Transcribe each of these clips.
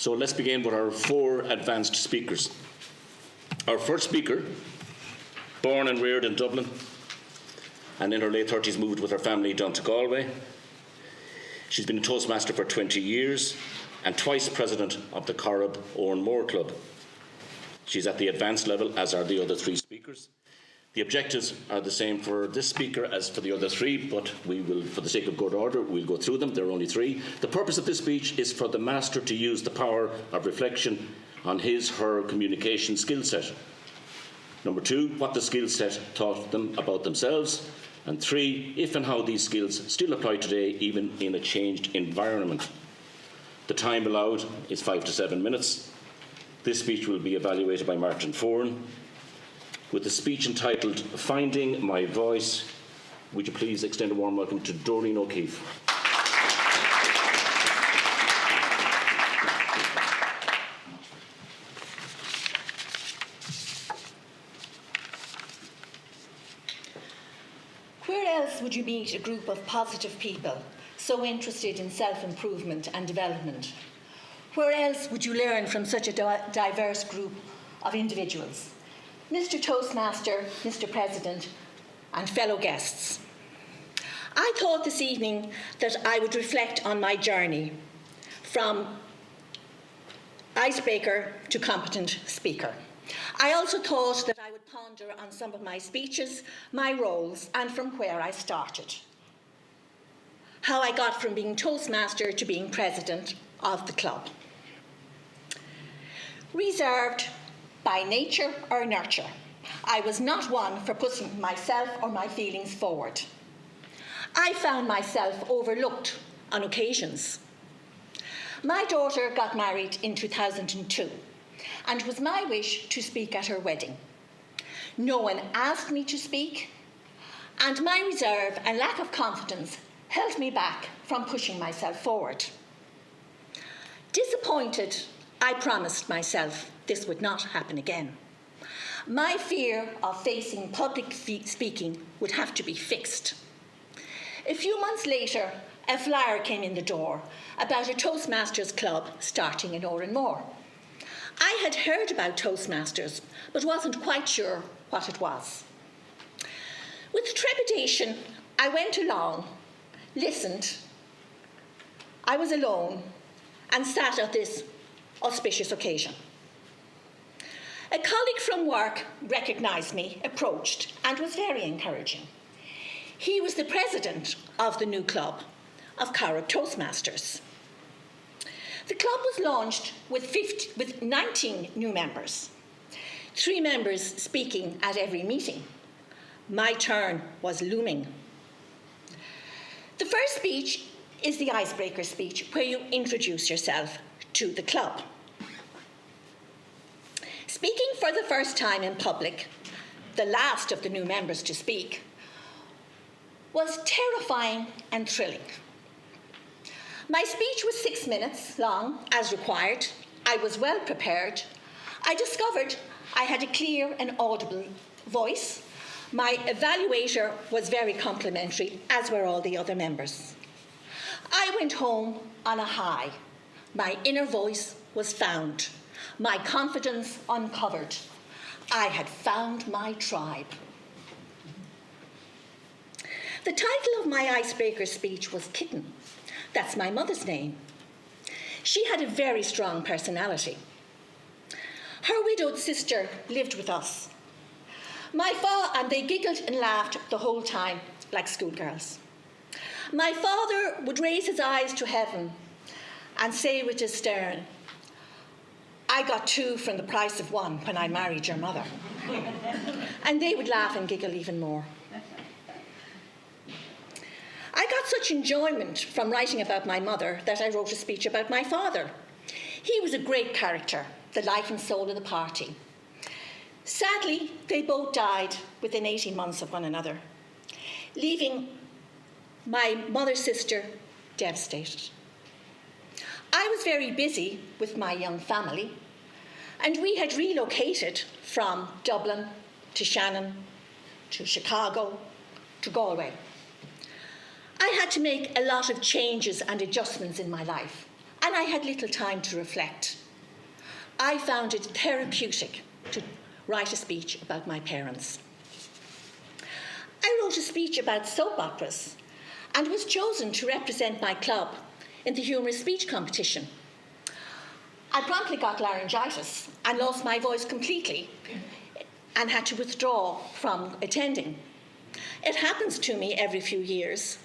So let's begin with our 4 advanced speakers. Our first speaker, born and reared in Dublin, and in her late 30s moved with her family down to Galway. She's been a Toastmaster for 20 years and twice president of the Corrib Oran Club. She's at the advanced level, as are the other 3 speakers. The objectives are the same for this speaker as for the other 3, but we will, for the sake of good order, we'll go through them. There are only 3. The purpose of this speech is for the Master to use the power of reflection on his/her communication skill set. Number 2, what the skill set taught them about themselves. And 3, if and how these skills still apply today, even in a changed environment. The time allowed is 5 to 7 minutes. This speech will be evaluated by Martin Foran. With the speech entitled Finding My Voice, would you please extend a warm welcome to Doreen O'Keefe. Where else would you meet a group of positive people so interested in self-improvement and development? Where else would you learn from such a diverse group of individuals? Mr. Toastmaster, Mr. President, and fellow guests, I thought this evening that I would reflect on my journey from icebreaker to competent speaker. I also thought that I would ponder on some of my speeches, my roles, and from where I started. How I got from being Toastmaster to being president of the club. Reserved by nature or nurture, I was not one for putting myself or my feelings forward. I found myself overlooked on occasions. My daughter got married in 2002, and it was my wish to speak at her wedding. No one asked me to speak, and my reserve and lack of confidence held me back from pushing myself forward. Disappointed, I promised myself this would not happen again. My fear of facing public speaking would have to be fixed. A few months later, a flyer came in the door about a Toastmasters Club starting in Oranmore. I had heard about Toastmasters, but wasn't quite sure what it was. With trepidation, I went along, listened. I was alone and sat at this auspicious occasion. A colleague from work recognised me, approached, and was very encouraging. He was the president of the new club of Corrib Toastmasters. The club was launched with 19 new members, 3 members speaking at every meeting. My turn was looming. The first speech is the icebreaker speech, where you introduce yourself to the club. Speaking for the first time in public, the last of the new members to speak, was terrifying and thrilling. My speech was 6 minutes long, as required. I was well prepared. I discovered I had a clear and audible voice. My evaluator was very complimentary, as were all the other members. I went home on a high. My inner voice was found. My confidence uncovered. I had found my tribe. The title of my icebreaker speech was Kitten. That's my mother's name. She had a very strong personality. Her widowed sister lived with us. And they giggled and laughed the whole time like schoolgirls. My father would raise his eyes to heaven and say with a stern, "I got 2 from the price of 1 when I married your mother." And they would laugh and giggle even more. I got such enjoyment from writing about my mother that I wrote a speech about my father. He was a great character, the life and soul of the party. Sadly, they both died within 18 months of one another, leaving my mother's sister devastated. I was very busy with my young family, and we had relocated from Dublin to Shannon to Chicago to Galway. I had to make a lot of changes and adjustments in my life, and and I had little time to reflect. I found it therapeutic to write a speech about my parents. I wrote a speech about soap operas and was chosen to represent my club in the humorous speech competition. I promptly got laryngitis and lost my voice completely and had to withdraw from attending. It happens to me every few years,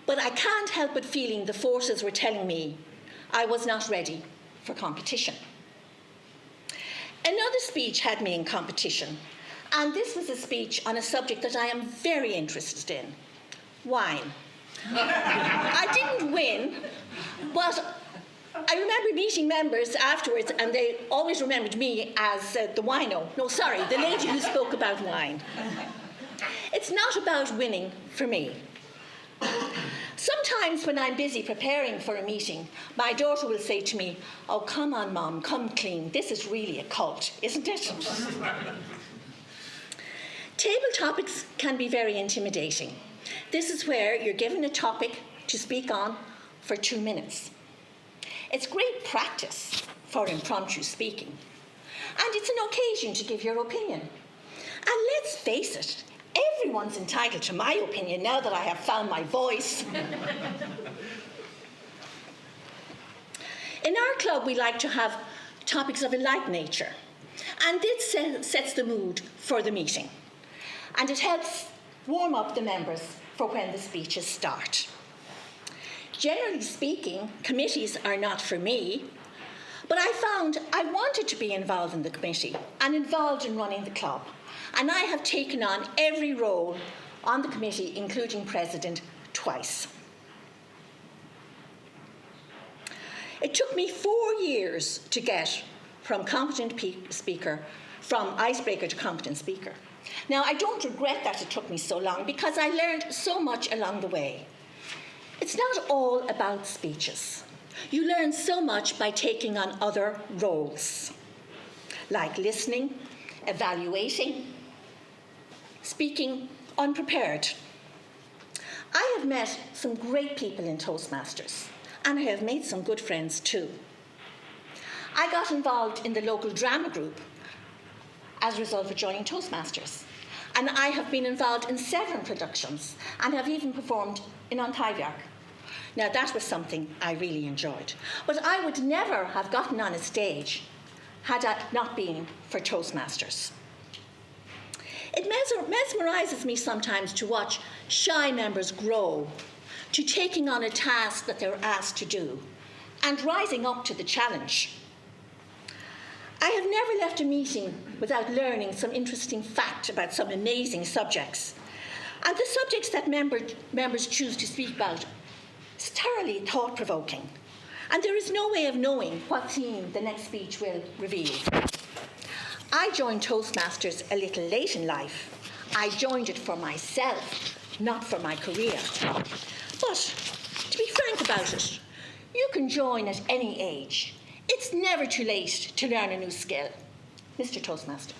but I can't help but feeling the forces were telling me I was not ready for competition. Another speech had me in competition, and this was a speech on a subject that I am very interested in: wine. I didn't win, but I remember meeting members afterwards, and they always remembered me as the wino. No, sorry, the lady who spoke about wine. It's not about winning for me. Sometimes when I'm busy preparing for a meeting, my daughter will say to me, "Oh, come on, Mum, come clean. This is really a cult, isn't it?" Table topics can be very intimidating. This is where you're given a topic to speak on for 2 minutes. It's great practice for impromptu speaking, and it's an occasion to give your opinion. And let's face it, everyone's entitled to my opinion now that I have found my voice. In our club, we like to have topics of a light nature, and this sets the mood for the meeting, and it helps warm up the members for when the speeches start. Generally speaking, committees are not for me, but I found I wanted to be involved in the committee and involved in running the club, and I have taken on every role on the committee, including president, twice. It took me 4 years to get from icebreaker to competent speaker. Now, I don't regret that it took me so long, because I learned so much along the way. It's not all about speeches. You learn so much by taking on other roles, like listening, evaluating, speaking unprepared. I have met some great people in Toastmasters, and I have made some good friends too. I got involved in the local drama group as a result of joining Toastmasters, and I have been involved in several productions and have even performed in Antibioc. Now, that was something I really enjoyed, but I would never have gotten on a stage had it not been for Toastmasters. It mesmerises me sometimes to watch shy members grow to taking on a task that they're asked to do and rising up to the challenge. I have never left a meeting without learning some interesting fact about some amazing subjects. And the subjects that members choose to speak about is thoroughly thought-provoking. And there is no way of knowing what theme the next speech will reveal. I joined Toastmasters a little late in life. I joined it for myself, not for my career. But to be frank about it, you can join at any age. It's never too late to learn a new skill. Mr. Toastmaster.